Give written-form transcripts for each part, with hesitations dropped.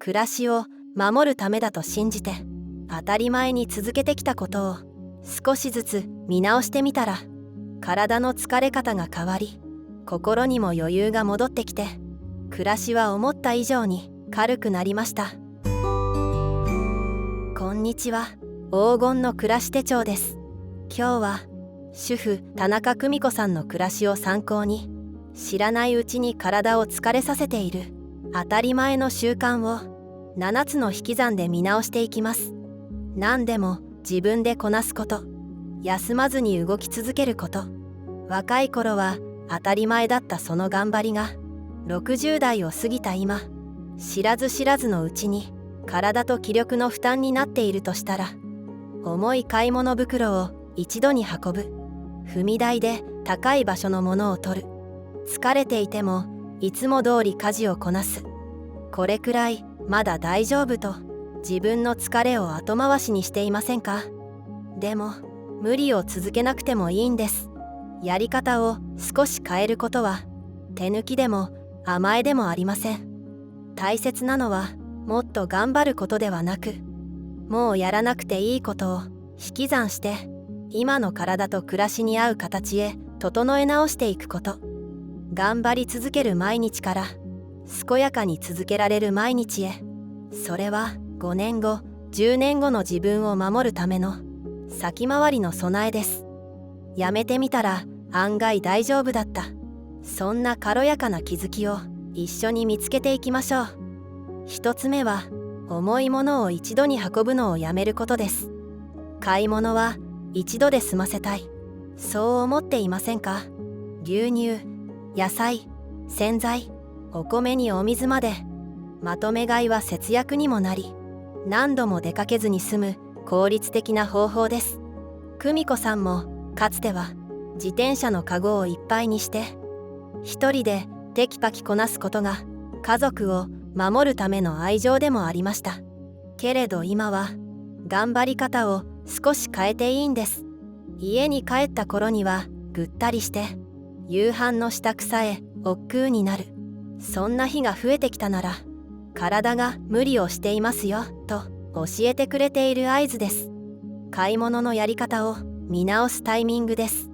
暮らしを守るためだと信じて当たり前に続けてきたことを少しずつ見直してみたら、体の疲れ方が変わり、心にも余裕が戻ってきて、暮らしは思った以上に軽くなりました。こんにちは、黄金の暮らし手帳です。今日は主婦田中久美子さんの暮らしを参考に、知らないうちに体を疲れさせている当たり前の習慣を7つの引き算で見直していきます。何でも自分でこなすこと、休まずに動き続けること、若い頃は当たり前だったその頑張りが60代を過ぎた今、知らず知らずのうちに体と気力の負担になっているとしたら、重い買い物袋を一度に運ぶ、踏み台で高い場所のものを取る、疲れていてもいつも通り家事をこなす、これくらいまだ大丈夫と自分の疲れを後回しにしていませんか？でも無理を続けなくてもいいんです。やり方を少し変えることは手抜きでも甘えでもありません。大切なのはもっと頑張ることではなく、もうやらなくていいことを引き算して今の体と暮らしに合う形へ整え直していくこと。頑張り続ける毎日から健やかに続けられる毎日へ。それは5年後10年後の自分を守るための先回りの備えです。やめてみたら案外大丈夫だった、そんな軽やかな気づきを一緒に見つけていきましょう。一つ目は重いものを一度に運ぶのをやめることです。買い物は一度で済ませたい、そう思っていませんか？牛乳、野菜、洗剤、お米にお水まで、まとめ買いは節約にもなり、何度も出かけずに済む効率的な方法です。久美子さんもかつては自転車のカゴをいっぱいにして一人でテキパキこなすことが家族を守るための愛情でもありました。けれど今は頑張り方を少し変えていいんです。家に帰った頃にはぐったりして夕飯の支度さえ億劫になる、そんな日が増えてきたなら、体が無理をしていますよと教えてくれている合図です。買い物のやり方を見直すタイミングです。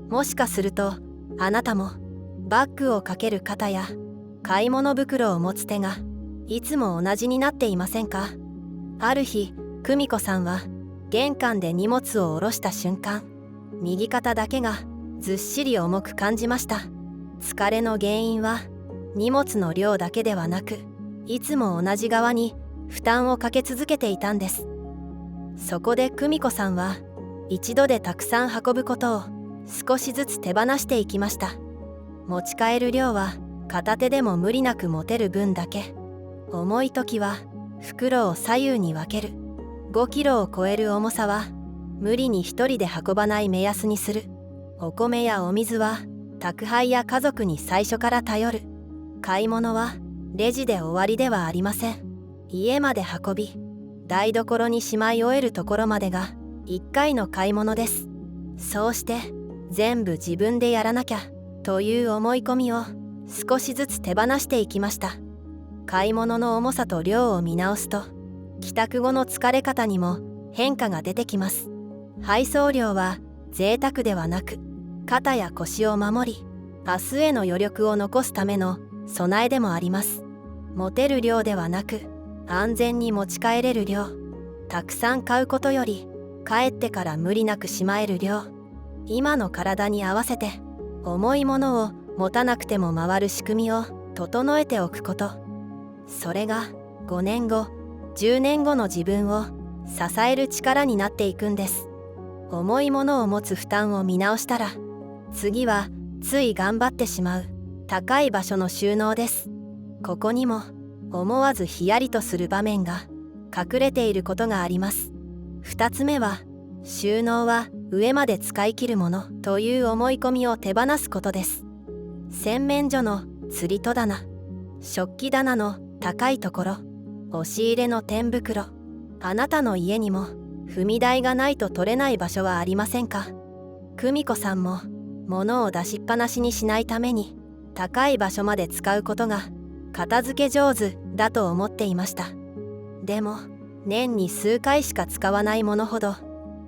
もしかするとあなたもバッグをかける肩や買い物袋を持つ手がいつも同じになっていませんか？ある日、久美子さんは玄関で荷物を下ろした瞬間、右肩だけがずっしり重く感じました。疲れの原因は荷物の量だけではなく、いつも同じ側に負担をかけ続けていたんです。そこで久美子さんは一度でたくさん運ぶことを少しずつ手放していきました。持ち帰る量は片手でも無理なく持てる分だけ、重い時は袋を左右に分ける、5キロを超える重さは無理に一人で運ばない目安にする、お米やお水は宅配や家族に最初から頼る、買い物はレジで終わりではありません。家まで運び、台所にしまい終えるところまでが1回の買い物です。そうして全部自分でやらなきゃという思い込みを少しずつ手放していきました。買い物の重さと量を見直すと、帰宅後の疲れ方にも変化が出てきます。配送料は贅沢ではなく、肩や腰を守り、明日への余力を残すための備えでもあります。持てる量ではなく、安全に持ち帰れる量、たくさん買うことより帰ってから無理なくしまえる量、今の体に合わせて重いものを持たなくても回る仕組みを整えておくこと。それが5年後10年後の自分を支える力になっていくんです。重いものを持つ負担を見直したら、次はつい頑張ってしまう高い場所の収納です。ここにも思わずヒヤリとする場面が隠れていることがあります。2つ目は、収納は上まで使い切るものという思い込みを手放すことです。洗面所の釣り戸棚、食器棚の高いところ、押し入れの天袋、あなたの家にも踏み台がないと取れない場所はありませんか？久美子さんも物を出しっぱなしにしないために高い場所まで使うことが片付け上手だと思っていました。でも年に数回しか使わないものほど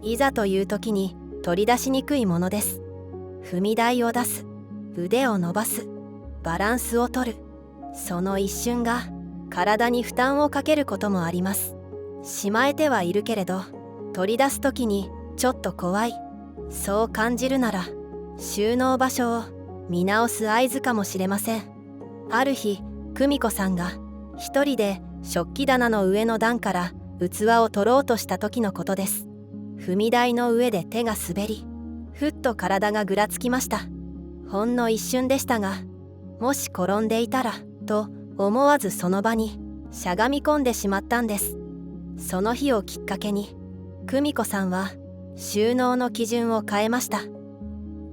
いざという時に取り出しにくいものです。踏み台を出す、腕を伸ばす、バランスをとる、その一瞬が体に負担をかけることもあります。しまえてはいるけれど取り出す時にちょっと怖い、そう感じるなら収納場所を見直す合図かもしれません。ある日、久美子さんが一人で食器棚の上の段から器を取ろうとした時のことです。踏み台の上で手が滑り、ふっと体がぐらつきました。ほんの一瞬でしたが、もし転んでいたらと思わずその場にしゃがみ込んでしまったんです。その日をきっかけに久美子さんは収納の基準を変えました。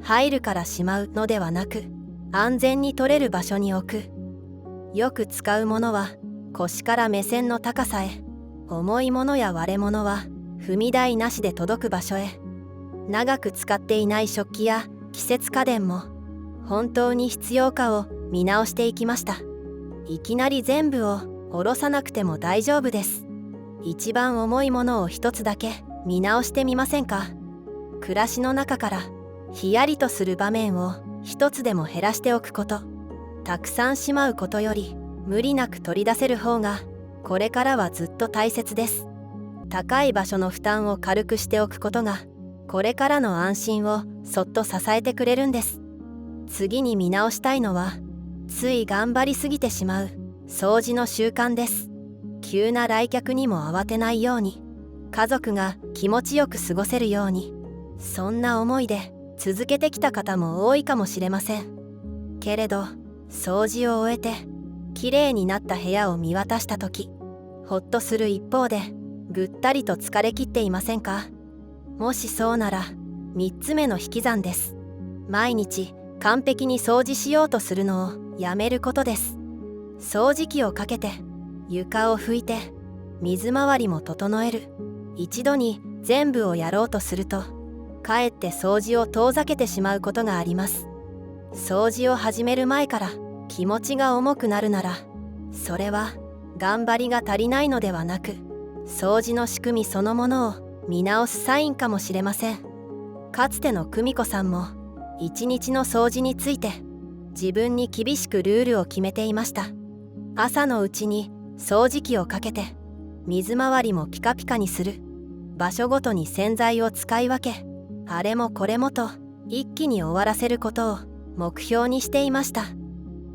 入るからしまうのではなく、安全に取れる場所に置く。よく使うものは腰から目線の高さへ、重いものや割れ物は踏み台なしで届く場所へ。長く使っていない食器や季節家電も本当に必要かを見直していきました。いきなり全部を下ろさなくても大丈夫です。一番重いものを一つだけ見直してみませんか。暮らしの中からヒヤリとする場面を一つでも減らしておくこと。たくさんしまうことより無理なく取り出せる方がこれからはずっと大切です。高い場所の負担を軽くしておくことがこれからの安心をそっと支えてくれるんです。次に見直したいのは、つい頑張りすぎてしまう掃除の習慣です。急な来客にも慌てないように、家族が気持ちよく過ごせるように、そんな思いで続けてきた方も多いかもしれません。けれど掃除を終えてきれいになった部屋を見渡した時、ほっとする一方でぐったりと疲れ切っていませんか。もしそうなら3つ目の引き算です。毎日完璧に掃除しようとするのをやめることです。掃除機をかけて床を拭いて水回りも整える。一度に全部をやろうとするとかえって掃除を遠ざけてしまうことがあります。掃除を始める前から気持ちが重くなるなら、それは頑張りが足りないのではなく、掃除の仕組みそのものを見直すサインかもしれません。かつての久美子さんも一日の掃除について自分に厳しくルールを決めていました。朝のうちに掃除機をかけて水回りもピカピカにする。場所ごとに洗剤を使い分け、あれもこれもと一気に終わらせることを目標にしていました。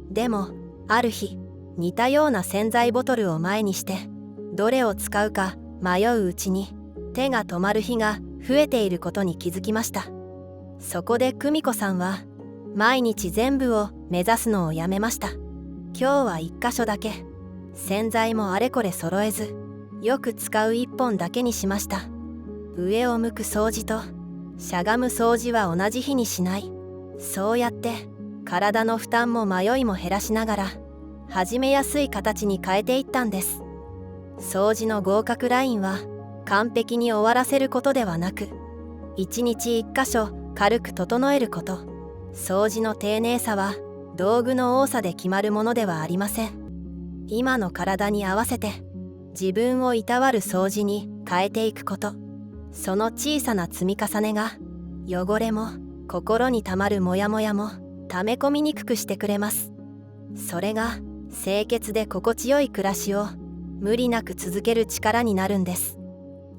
でもある日、似たような洗剤ボトルを前にしてどれを使うか迷ううちに手が止まる日が増えていることに気づきました。そこで久美子さんは毎日全部を目指すのをやめました。今日は1箇所だけ、洗剤もあれこれ揃えず、よく使う1本だけにしました。上を向く掃除としゃがむ掃除は同じ日にしない。そうやって体の負担も迷いも減らしながら始めやすい形に変えていったんです。掃除の合格ラインは完璧に終わらせることではなく、1日1箇所軽く整えること。掃除の丁寧さは道具の多さで決まるものではありません。今の体に合わせて自分をいたわる掃除に変えていくこと。その小さな積み重ねが汚れも心にたまるモヤモヤも溜め込みにくくしてくれます。それが清潔で心地よい暮らしを無理なく続ける力になるんです。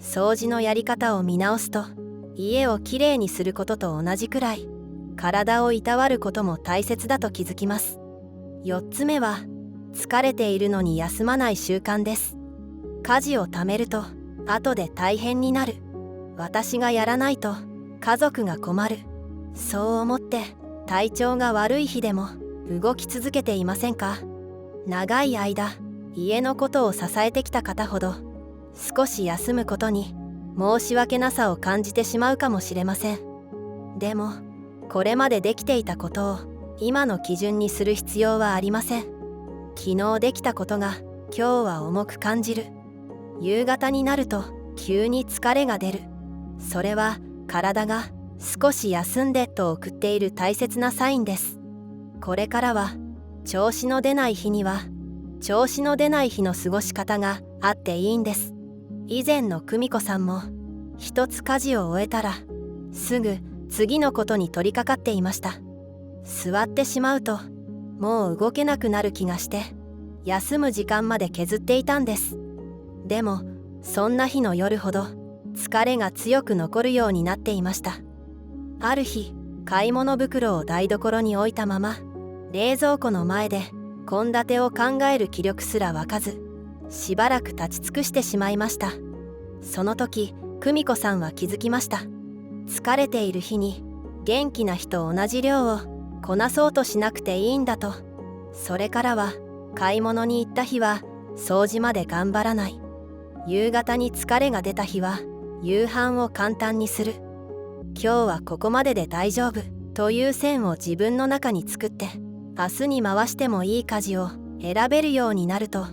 掃除のやり方を見直すと、家をきれいにすることと同じくらい体をいたわることも大切だと気づきます。4つ目は疲れているのに休まない習慣です。家事をためると後で大変になる。私がやらないと家族が困る。そう思って体調が悪い日でも動き続けていませんか。長い間家のことを支えてきた方ほど少し休むことに申し訳なさを感じてしまうかもしれません。でもこれまでできていたことを今の基準にする必要はありません。昨日できたことが今日は重く感じる。夕方になると急に疲れが出る。それは体が少し休んでと送っている大切なサインです。これからは調子の出ない日には調子の出ない日の過ごし方があっていいんです。以前の久美子さんも一つ家事を終えたらすぐ次のことに取り掛かっていました。座ってしまうともう動けなくなる気がして休む時間まで削っていたんです。でもそんな日の夜ほど疲れが強く残るようになっていました。ある日、買い物袋を台所に置いたまま冷蔵庫の前で献立を考える気力すら湧かず、しばらく立ち尽くしてしまいました。その時、久美子さんは気づきました。疲れている日に元気な日と同じ量をこなそうとしなくていいんだと。それからは買い物に行った日は掃除まで頑張らない。夕方に疲れが出た日は夕飯を簡単にする。今日はここまでで大丈夫という線を自分の中に作って、明日に回してもいい家事を選べるようになると、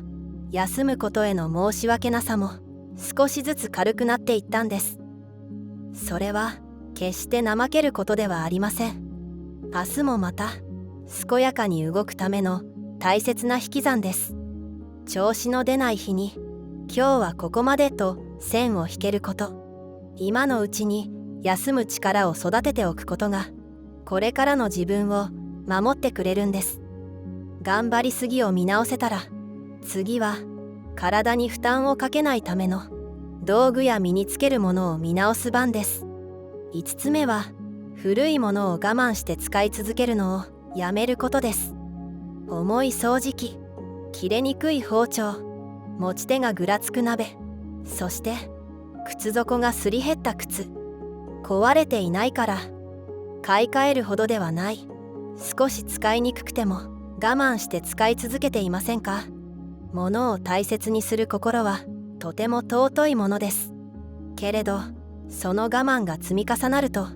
休むことへの申し訳なさも少しずつ軽くなっていったんです。それは決して怠けることではありません。明日もまた健やかに動くための大切な引き算です。調子の出ない日に今日はここまでと線を引けること、今のうちに休む力を育てておくことがこれからの自分を守ってくれるんです。頑張りすぎを見直せたら、次は体に負担をかけないための道具や身につけるものを見直す番です。5つ目は古いものを我慢して使い続けるのをやめることです。重い掃除機、切れにくい包丁、持ち手がぐらつく鍋、そして靴底がすり減った靴。壊れていないから買い替えるほどではない。少し使いにくくても我慢して使い続けていませんか？物を大切にする心はとても尊いものです。けれどその我慢が積み重なると、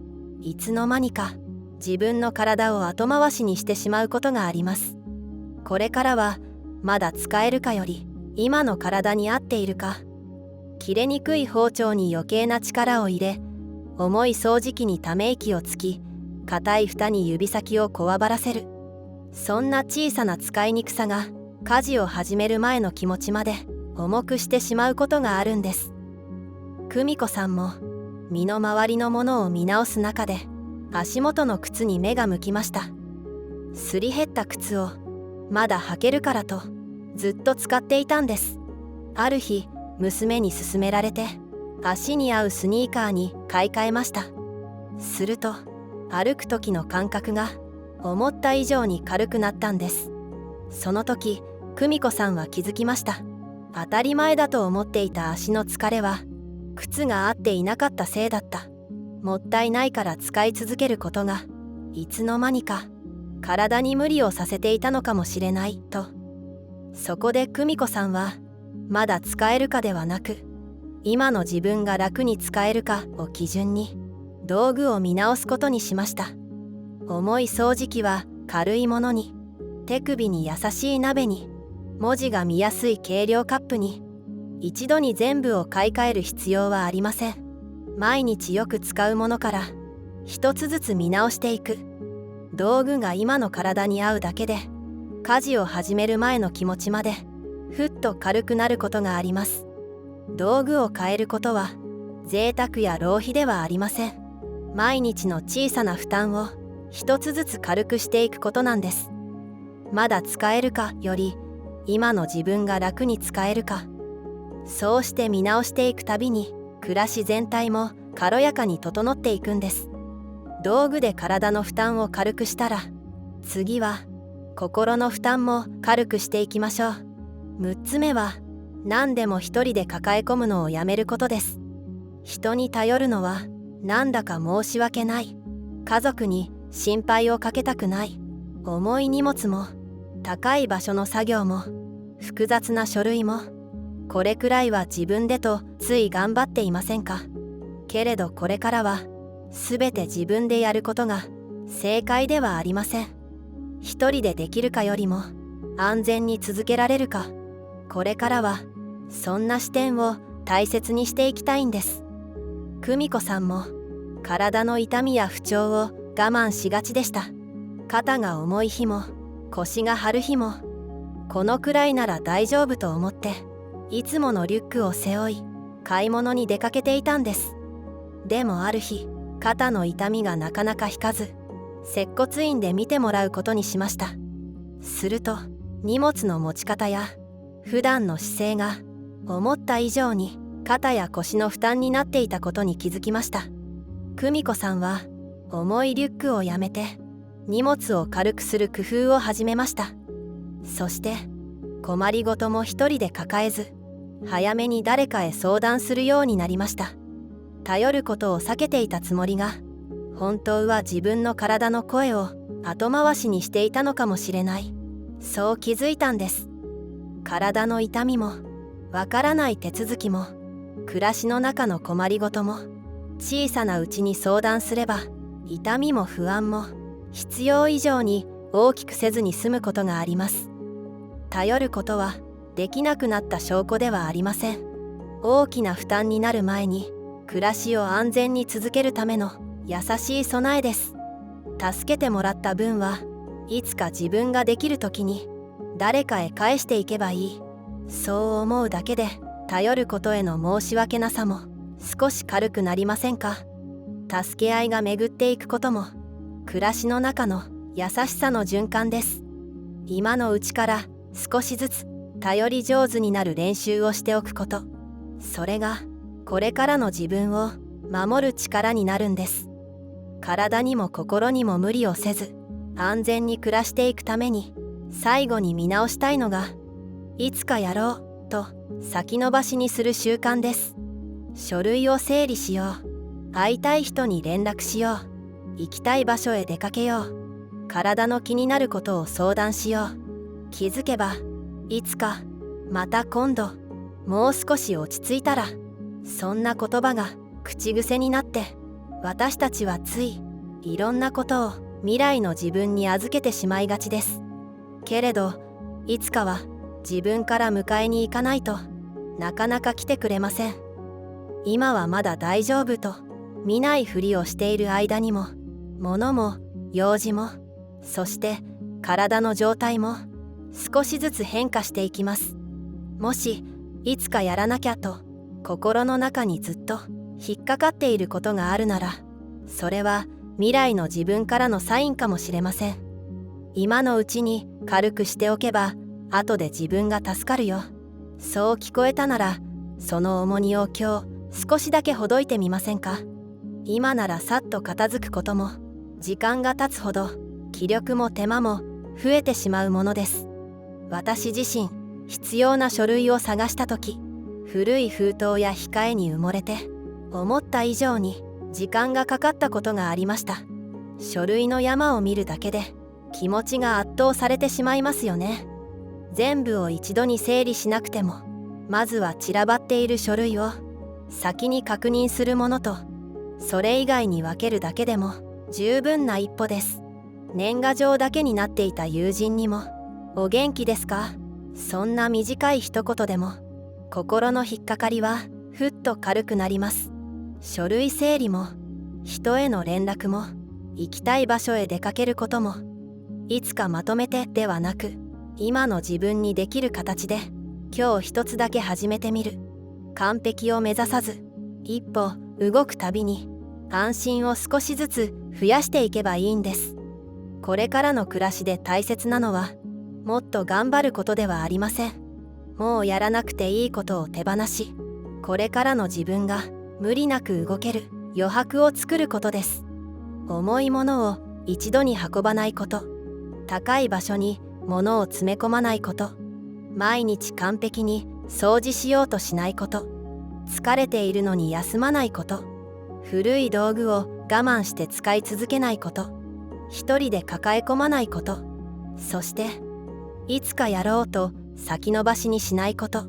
いつの間にか自分の体を後回しにしてしまうことがあります。これからはまだ使えるかより今の体に合っているか。切れにくい包丁に余計な力を入れ、重い掃除機にため息をつき、硬い蓋に指先をこわばらせる。そんな小さな使いにくさが家事を始める前の気持ちまで重くしてしまうことがあるんです。久美子さんも身の回りのものを見直す中で足元の靴に目が向きました。すり減った靴をまだ履けるからとずっと使っていたんです。ある日、娘に勧められて足に合うスニーカーに買い替えました。すると歩く時の感覚が思った以上に軽くなったんです。その時、久美子さんは気づきました。当たり前だと思っていた足の疲れは靴が合っていなかったせいだった。もったいないから使い続けることがいつの間にか体に無理をさせていたのかもしれないと。そこで久美子さんはまだ使えるかではなく、今の自分が楽に使えるかを基準に道具を見直すことにしました。重い掃除機は軽いものに、手首に優しい鍋に、文字が見やすい計量カップに。一度に全部を買い替える必要はありません。毎日よく使うものから一つずつ見直していく。道具が今の体に合うだけで、家事を始める前の気持ちまでふっと軽くなることがあります。道具を変えることは贅沢や浪費ではありません。毎日の小さな負担を一つずつ軽くしていくことなんです。まだ使えるかより、今の自分が楽に使えるか。そうして見直していくたびに、暮らし全体も軽やかに整っていくんです。道具で体の負担を軽くしたら、次は心の負担も軽くしていきましょう。6つ目は、何でも一人で抱え込むのをやめることです。人に頼るのはなんだか申し訳ない。家族に心配をかけたくない。重い荷物も高い場所の作業も複雑な書類も、これくらいは自分でとつい頑張っていませんか？けれどこれからは全て自分でやることが正解ではありません。一人でできるかよりも安全に続けられるか、これからはそんな視点を大切にしていきたいんです。久美子さんも体の痛みや不調を我慢しがちでした。肩が重い日も腰が張る日もこのくらいなら大丈夫と思っていつものリュックを背負い買い物に出かけていたんです。でもある日、肩の痛みがなかなか引かず、接骨院で見てもらうことにしました。すると荷物の持ち方や普段の姿勢が思った以上に肩や腰の負担になっていたことに気づきました。久美子さんは重いリュックをやめて荷物を軽くする工夫を始めました。そして困りごとも一人で抱えず、早めに誰かへ相談するようになりました。頼ることを避けていたつもりが、本当は自分の体の声を後回しにしていたのかもしれない。そう気づいたんです。体の痛みもわからない手続きも暮らしの中の困りごとも、小さなうちに相談すれば痛みも不安も必要以上に大きくせずに済むことがあります。頼ることはできなくなった証拠ではありません。大きな負担になる前に暮らしを安全に続けるための優しい備えです。助けてもらった分はいつか自分ができる時に誰かへ返していけばいい。そう思うだけで頼ることへの申し訳なさも少し軽くなりませんか。助け合いが巡っていくことも暮らしの中の優しさの循環です。今のうちから少しずつ頼り上手になる練習をしておくこと、それがこれからの自分を守る力になるんです。体にも心にも無理をせず安全に暮らしていくために、最後に見直したいのが、いつかやろうと先延ばしにする習慣です。書類を整理しよう、会いたい人に連絡しよう、行きたい場所へ出かけよう、体の気になることを相談しよう。気づけばいつか、また今度、もう少し落ち着いたら、そんな言葉が口癖になって、私たちはついいろんなことを未来の自分に預けてしまいがちです。けれどいつかは自分から迎えに行かないとなかなか来てくれません。今はまだ大丈夫と見ないふりをしている間にも、物も用事も、そして体の状態も少しずつ変化していきます。もしいつかやらなきゃと心の中にずっと引っかかっていることがあるなら、それは未来の自分からのサインかもしれません。今のうちに軽くしておけば後で自分が助かるよ。そう聞こえたなら、その重荷を今日少しだけほどいてみませんか。今ならさっと片付くことも、時間が経つほど気力も手間も増えてしまうものです。私自身、必要な書類を探した時、古い封筒や控えに埋もれて、思った以上に時間がかかったことがありました。書類の山を見るだけで気持ちが圧倒されてしまいますよね。全部を一度に整理しなくても、まずは散らばっている書類を先に確認するものと、それ以外に分けるだけでも十分な一歩です。年賀状だけになっていた友人にも、お元気ですか？そんな短い一言でも心の引っかかりはふっと軽くなります。書類整理も、人への連絡も、行きたい場所へ出かけることも、いつかまとめてではなく、今の自分にできる形で今日一つだけ始めてみる。完璧を目指さず、一歩動くたびに安心を少しずつ増やしていけばいいんです。これからの暮らしで大切なのは、もっと頑張ることではありません。もうやらなくていいことを手放し、これからの自分が無理なく動ける余白を作ることです。重いものを一度に運ばないこと、高い場所に物を詰め込まないこと、毎日完璧に掃除しようとしないこと、疲れているのに休まないこと、古い道具を我慢して使い続けないこと、一人で抱え込まないこと、そしていつかやろうと先延ばしにしないこと、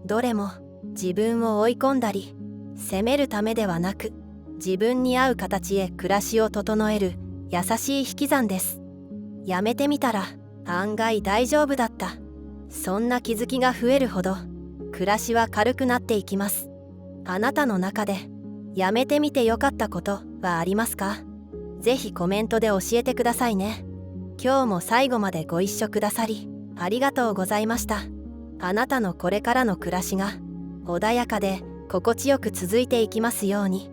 どれも自分を追い込んだり責めるためではなく、自分に合う形へ暮らしを整える優しい引き算です。やめてみたら案外大丈夫だった、そんな気づきが増えるほど暮らしは軽くなっていきます。あなたの中でやめてみてよかったことはありますか？ぜひコメントで教えてくださいね。今日も最後までご一緒くださりありがとうございました。あなたのこれからの暮らしが穏やかで心地よく続いていきますように。